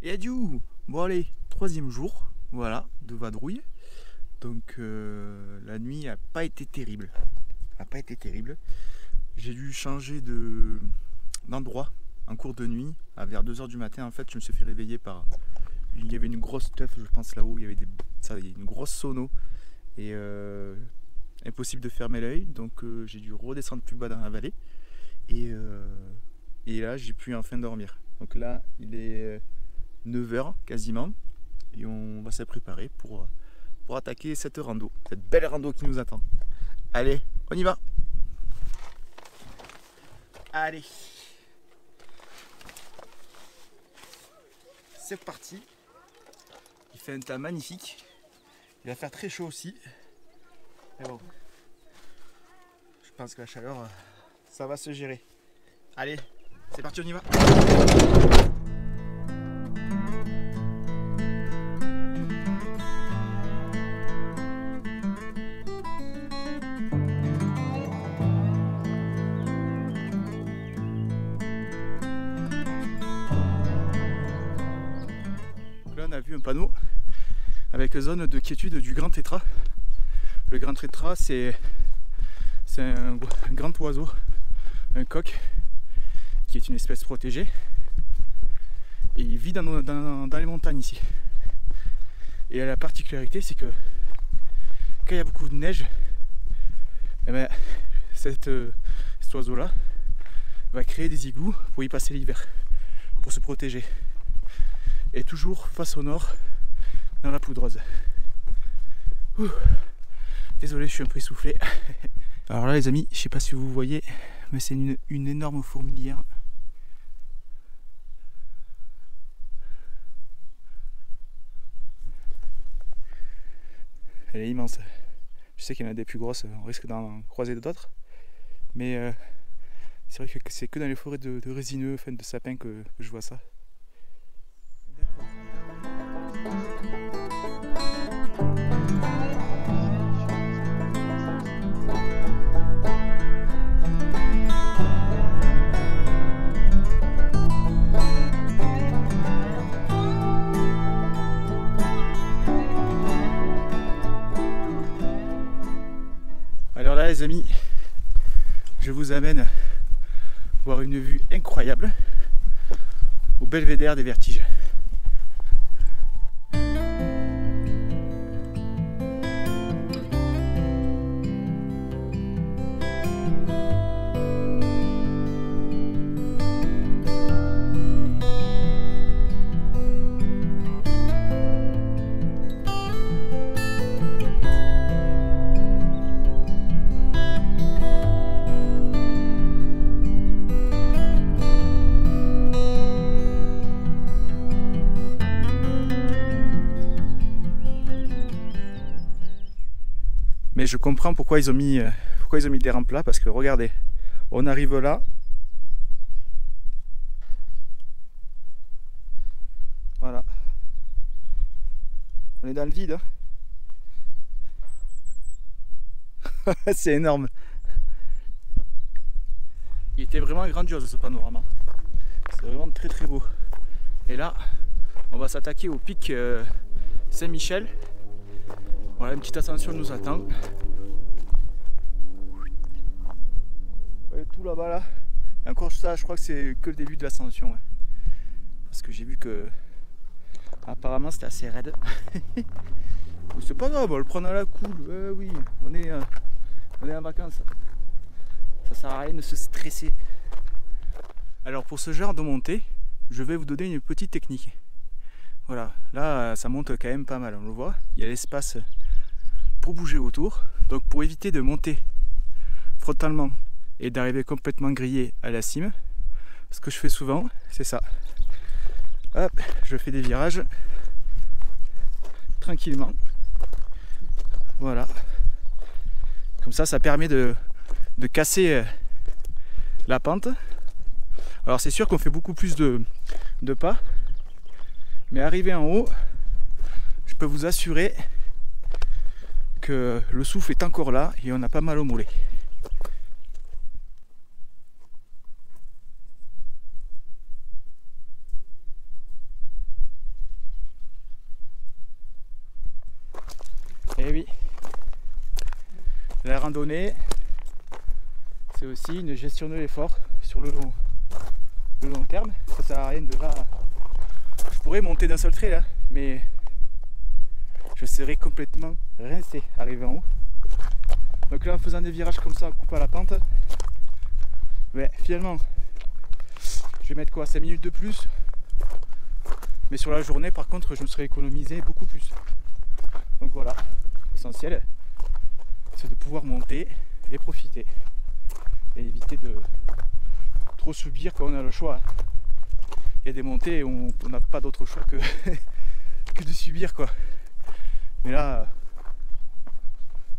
Et adieu. Bon allez, troisième jour, voilà, de vadrouille. Donc la nuit n'a pas été terrible. J'ai dû changer d'endroit en cours de nuit. Vers 2 h du matin, en fait, je me suis fait réveiller par... Il y avait une grosse teuf, je pense, là-haut. Il y avait une grosse sono. Et impossible de fermer l'œil. Donc j'ai dû redescendre plus bas dans la vallée. Et là, j'ai pu enfin dormir. Donc là, il est 9 h quasiment. Et on va se préparer pour attaquer cette rando. Cette belle rando qui nous attend. Allez, on y va. Allez. C'est parti. Il fait un temps magnifique. Il va faire très chaud aussi. Mais bon. Je pense que la chaleur, ça va se gérer. Allez, c'est parti, on y va. Là, on a vu un panneau avec zone de quiétude du grand tétras. Le grand tétras, c'est un grand oiseau, un coq, qui est une espèce protégée. Et il vit dans les montagnes ici. Et la particularité, c'est que quand il y a beaucoup de neige, eh ben, cet oiseau-là va créer des igloos pour y passer l'hiver, pour se protéger. Et toujours face au nord, dans la poudreuse. Ouh. Désolé, je suis un peu essoufflé. Alors là les amis, je sais pas si vous voyez, mais c'est une énorme fourmilière. Elle est immense. Je sais qu'il y en a des plus grosses, on risque d'en croiser d'autres. Mais c'est vrai que c'est que dans les forêts de résineux, enfin de sapins que je vois ça. Alors là les amis, je vous amène voir une vue incroyable au belvédère des Vertiges. Mais je comprends pourquoi ils ont mis des rampes là, parce que regardez, on arrive là. Voilà. On est dans le vide. Hein. C'est énorme. Il était vraiment grandiose ce panorama. C'est vraiment très très beau. Et là, on va s'attaquer au pic Saint-Michel. Voilà, une petite ascension nous attend. Ouais, tout là-bas là. Et encore ça, je crois que c'est que le début de l'ascension. Ouais. Parce que j'ai vu que apparemment c'était assez raide. C'est pas grave, on va le prendre à la cool. Oui, on est en vacances. Ça sert à rien de se stresser. Alors pour ce genre de montée, je vais vous donner une petite technique. Voilà, là ça monte quand même pas mal, on le voit. Il y a l'espace pour bouger autour. Donc pour éviter de monter frontalement et d'arriver complètement grillé à la cime, ce que je fais souvent, c'est ça. Hop, je fais des virages tranquillement. Voilà. Comme ça permet de casser la pente. Alors c'est sûr qu'on fait beaucoup plus de pas, mais arrivé en haut, je peux vous assurer que le souffle est encore là et on a pas mal au mollet. randonnée, c'est aussi une gestion de l'effort sur le long terme. Ça sert à rien de là. Je pourrais monter d'un seul trait là, mais je serais complètement rincé arrivé en haut. Donc là, en faisant des virages comme ça, en coupant la pente, mais finalement, je vais mettre quoi, 5 minutes de plus. Mais sur la journée, par contre, je me serais économisé beaucoup plus. Donc voilà, l'essentiel, c'est de pouvoir monter et profiter. Et éviter de trop subir quand on a le choix. Il y a des montées où on n'a pas d'autre choix que, que de subir, quoi. Mais là,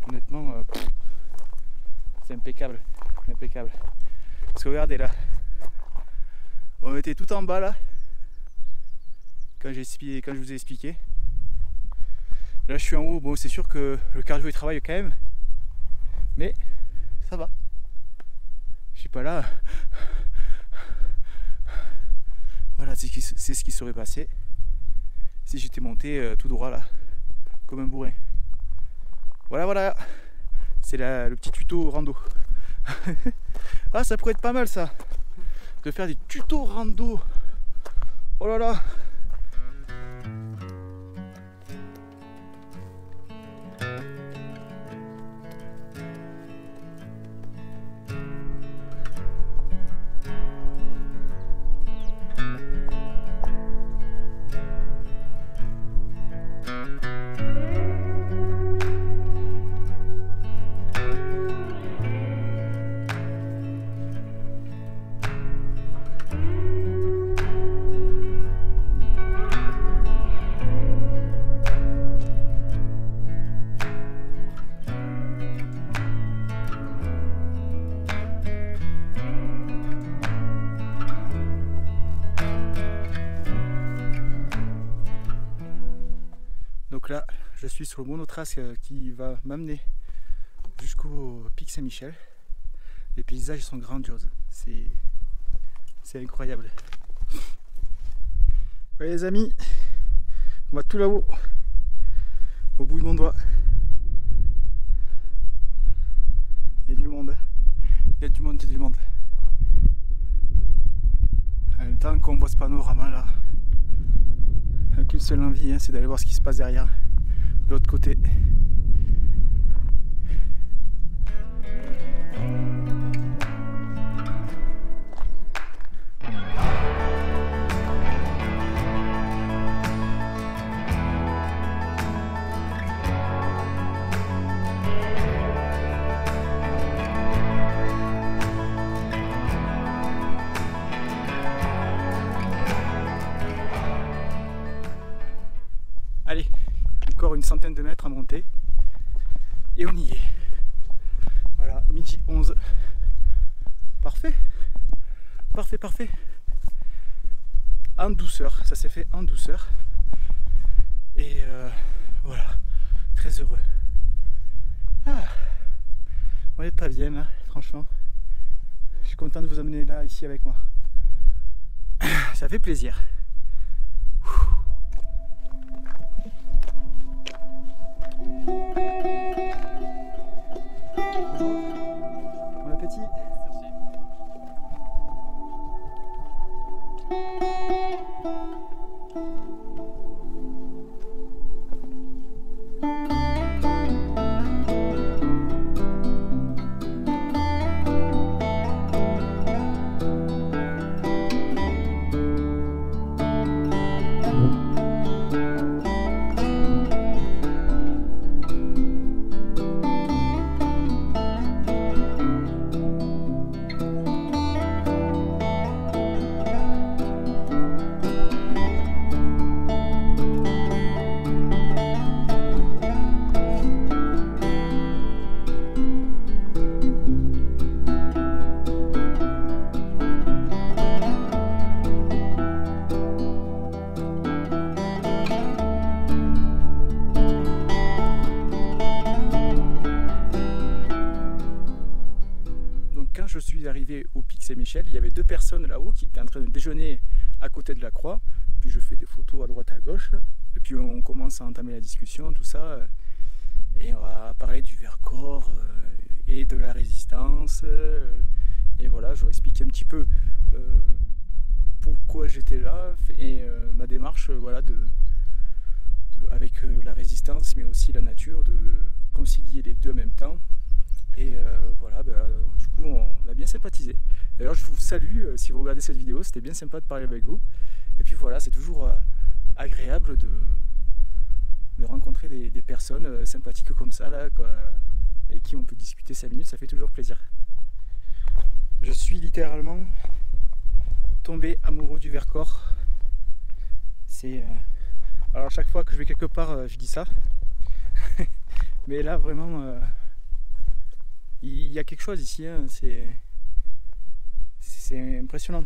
honnêtement, c'est impeccable. Impeccable. Parce que regardez là, on était tout en bas là, quand je vous ai expliqué. Là je suis en haut, bon c'est sûr que le cardio il travaille quand même, mais ça va. Je suis pas là. Voilà, c'est ce qui serait passé si j'étais monté tout droit là, comme un bourrin. Voilà, c'est le petit tuto rando. Ah, ça pourrait être pas mal ça, de faire des tutos rando. Oh là là. Donc là, je suis sur le monotrace qui va m'amener jusqu'au pic Saint-Michel. Les paysages sont grandioses, c'est incroyable. Voyez les amis, on va tout là-haut, au bout de mon doigt. Il y a du monde, il y a du monde. En même temps qu'on voit ce panorama là, qu'une seule envie, hein, c'est d'aller voir ce qui se passe derrière, de l'autre côté. Allez, encore une centaine de mètres à monter et on y est. Voilà, midi 11. Parfait. En douceur, ça s'est fait en douceur. Et voilà, très heureux. Ah, on est pas bien là, franchement. Je suis content de vous amener là, ici avec moi. Ça fait plaisir. Bon appétit. Merci. Je suis arrivé au pic Saint-Michel, il y avait deux personnes là-haut qui étaient en train de déjeuner à côté de la croix. Puis je fais des photos à droite à gauche, et puis on commence à entamer la discussion, tout ça, et on va parler du Vercors et de la résistance. Et voilà, je vais expliquer un petit peu pourquoi j'étais là et ma démarche voilà, avec la résistance mais aussi la nature, de concilier les deux en même temps. Et voilà, du coup on a bien sympathisé. D'ailleurs je vous salue si vous regardez cette vidéo, c'était bien sympa de parler avec vous. Et puis voilà, c'est toujours agréable de rencontrer des personnes sympathiques comme ça, là, quoi, avec qui on peut discuter 5 minutes, ça fait toujours plaisir. Je suis littéralement tombé amoureux du Vercors. C'est alors à chaque fois que je vais quelque part, je dis ça. Mais là vraiment, il y a quelque chose ici, hein, c'est impressionnant.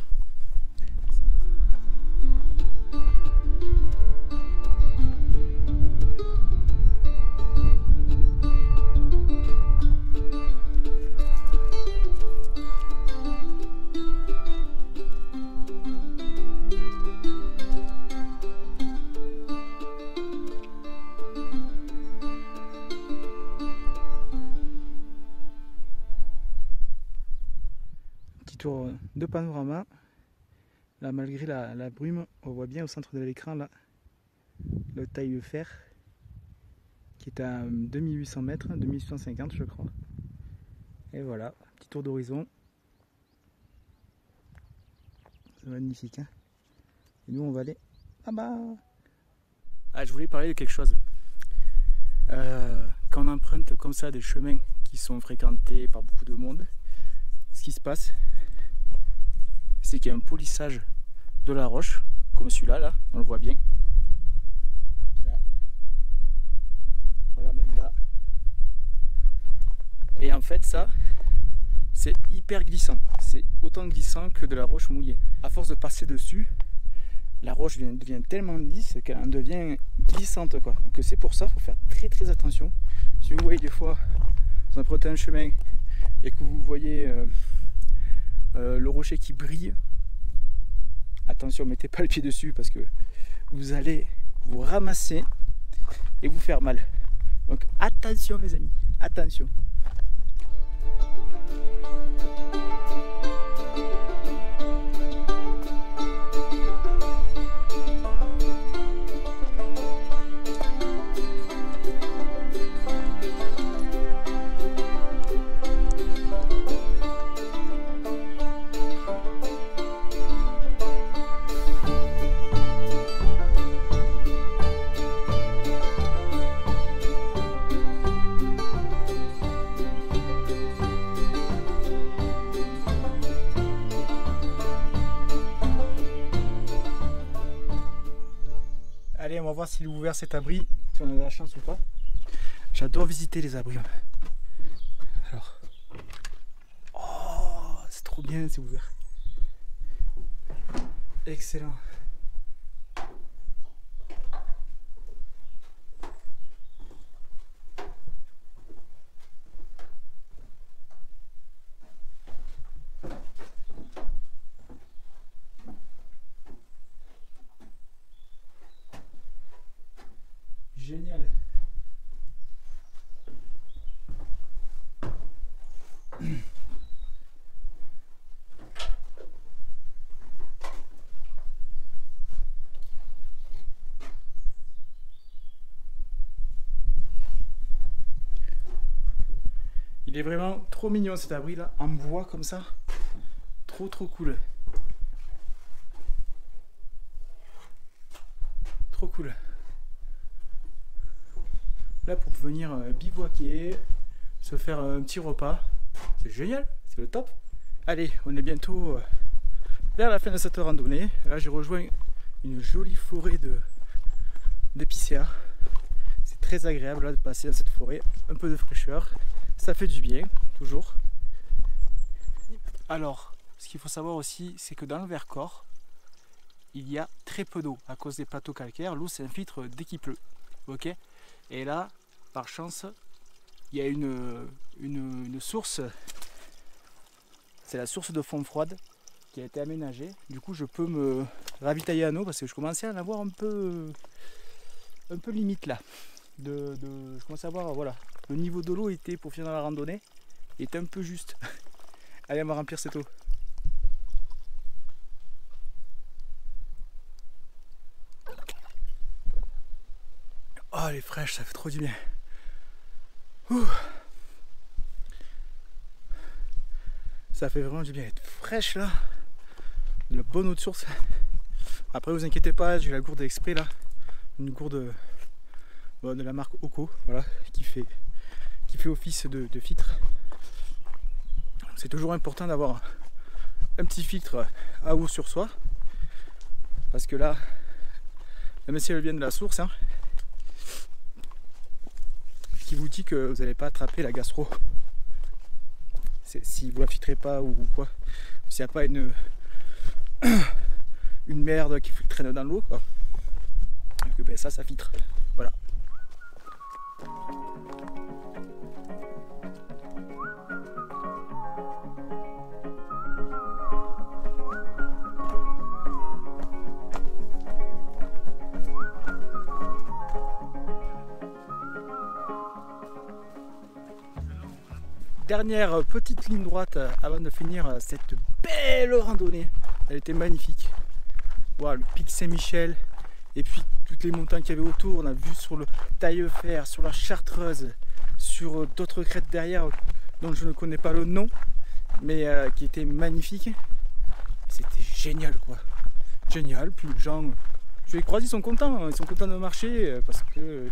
Tour de panorama. Là, malgré la brume, on voit bien au centre de l'écran là le Taillefer qui est à 2800 mètres, 2850 je crois. Et voilà, petit tour d'horizon. C'est magnifique, hein. Et nous on va aller là-bas. Ah, je voulais parler de quelque chose. Quand on emprunte comme ça des chemins qui sont fréquentés par beaucoup de monde, ce qui se passe, c'est qu'il y a un polissage de la roche, comme celui-là, là, on le voit bien. Là. Voilà, même là. Et en fait, ça, c'est hyper glissant. C'est autant glissant que de la roche mouillée. À force de passer dessus, la roche devient tellement lisse qu'elle en devient glissante, quoi. Donc c'est pour ça qu'il faut faire très très attention. Si vous voyez des fois, vous empruntez un chemin et que vous voyez le rocher qui brille, attention, mettez pas le pied dessus parce que vous allez vous ramasser et vous faire mal. Donc attention les amis, attention. Allez, on va voir s'il est ouvert cet abri, si on a de la chance ou pas. J'adore visiter les abris. Alors, oh, c'est trop bien, c'est ouvert. Excellent. Génial. Il est vraiment trop mignon cet abri là, en bois comme ça. Trop cool. Trop cool. Là pour venir bivouaquer, se faire un petit repas. C'est génial, c'est le top. Allez, on est bientôt vers la fin de cette randonnée. Là j'ai rejoint une jolie forêt d'épicéas. C'est très agréable là, de passer dans cette forêt, un peu de fraîcheur. Ça fait du bien, toujours. Alors, ce qu'il faut savoir aussi, c'est que dans le Vercors, il y a très peu d'eau. À cause des plateaux calcaires, l'eau s'infiltre dès qu'il pleut. Ok ? Et là, par chance, il y a une source. C'est la source de Fontfroide qui a été aménagée. Du coup, je peux me ravitailler en eau parce que je commençais à en avoir un peu limite là. Je commençais à voir, voilà, le niveau de l'eau était pour finir la randonnée est un peu juste. Allez, on va remplir cette eau. Oh, elle est fraîche, ça fait trop du bien. Ouh. Ça fait vraiment du bien être fraîche là. De la bonne eau de source. Après, vous inquiétez pas, j'ai la gourde exprès là. Une gourde de la marque Oko, voilà, qui fait office de filtre. C'est toujours important d'avoir un petit filtre à eau sur soi. Parce que là, même si elle vient de la source, hein, qui vous dit que vous n'allez pas attraper la gastro. Si vous la filtrez pas ou quoi. S'il n'y a pas une merde qui traîne dans l'eau, quoi. Donc, ben, ça filtre. Voilà. Dernière petite ligne droite avant de finir cette belle randonnée. Elle était magnifique. Voilà, le pic Saint-Michel et puis toutes les montagnes qu'il y avait autour. On a vu sur le Taillefer, sur la Chartreuse, sur d'autres crêtes derrière dont je ne connais pas le nom, mais qui étaient magnifiques. C'était génial quoi. Génial. Puis les gens, je les croise, ils sont contents de marcher parce que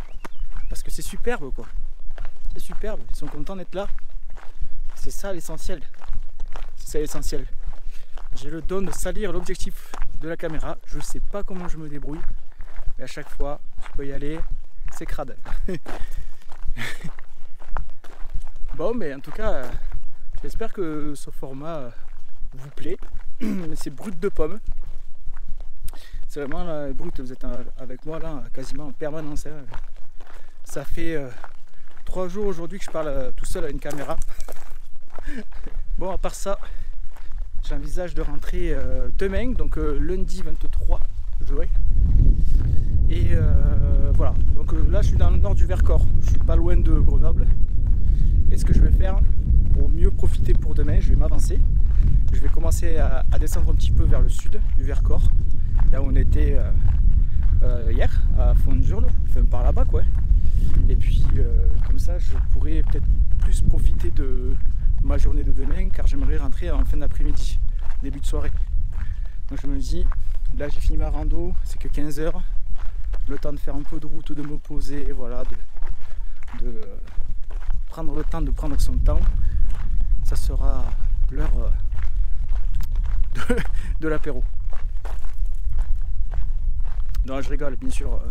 c'est superbe quoi. C'est superbe, ils sont contents d'être là. C'est ça l'essentiel. C'est ça l'essentiel. J'ai le don de salir l'objectif de la caméra. Je sais pas comment je me débrouille. Mais à chaque fois, je peux y aller. C'est crade. Bon, mais en tout cas, j'espère que ce format vous plaît. C'est brut de pomme. C'est vraiment la brut. Vous êtes avec moi là, quasiment en permanence. Hein. Ça fait 3 jours aujourd'hui que je parle tout seul à une caméra. Bon, à part ça, j'envisage de rentrer demain, donc lundi 23 juillet. Et voilà, donc là je suis dans le nord du Vercors, je suis pas loin de Grenoble. Et ce que je vais faire pour mieux profiter pour demain, je vais m'avancer. Je vais commencer à descendre un petit peu vers le sud du Vercors, là où on était hier, à Fondurle, enfin par là-bas quoi. Et puis comme ça je pourrais peut-être plus profiter de ma journée de demain, car j'aimerais rentrer en fin d'après-midi, début de soirée. Donc je me dis, là j'ai fini ma rando, c'est que 15 h, le temps de faire un peu de route, de me poser, et voilà, de prendre le temps de prendre son temps. Ça sera l'heure de l'apéro. Non, je rigole, bien sûr,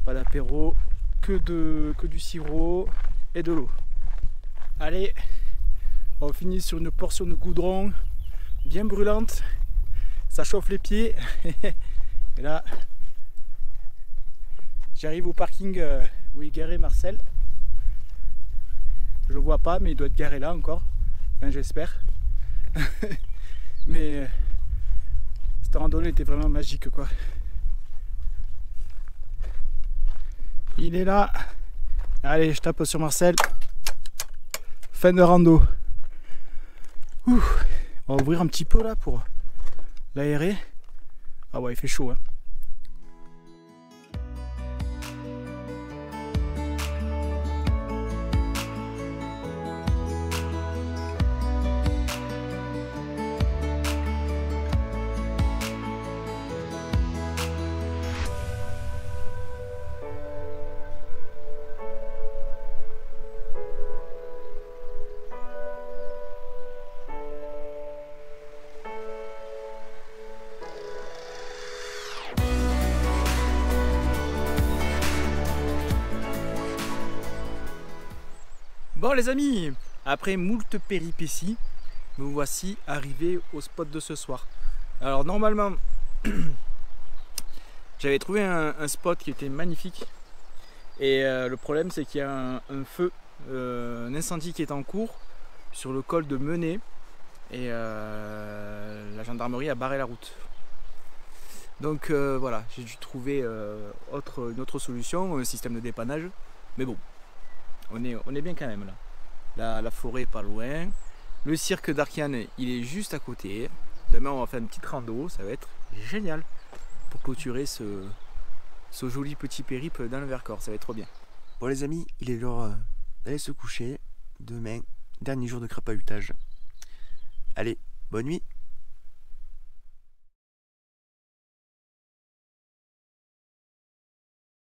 pas d'apéro, que du sirop et de l'eau. Allez, on finit sur une portion de goudron bien brûlante, ça chauffe les pieds. Et là, j'arrive au parking où est garé Marcel. Je le vois pas, mais il doit être garé là encore, enfin, j'espère. Mais cette randonnée était vraiment magique quoi. Il est là. Allez, je tape sur Marcel. Fin de rando. Ouh. On va ouvrir un petit peu là pour l'aérer. Ah ouais, il fait chaud hein. Bon les amis, après moult péripéties, nous voici arrivés au spot de ce soir. Alors normalement, j'avais trouvé un spot qui était magnifique. Et le problème c'est qu'il y a un feu, un incendie qui est en cours sur le col de Menet. Et la gendarmerie a barré la route. Donc voilà, j'ai dû trouver une autre solution, un système de dépannage. Mais bon, on est bien quand même là. La forêt est pas loin. Le cirque d'Arkiane, il est juste à côté. Demain, on va faire une petite rando. Ça va être génial pour clôturer ce joli petit périple dans le Vercors. Ça va être trop bien. Bon les amis, il est l'heure d'aller se coucher. Demain, dernier jour de crapahutage. Allez, bonne nuit.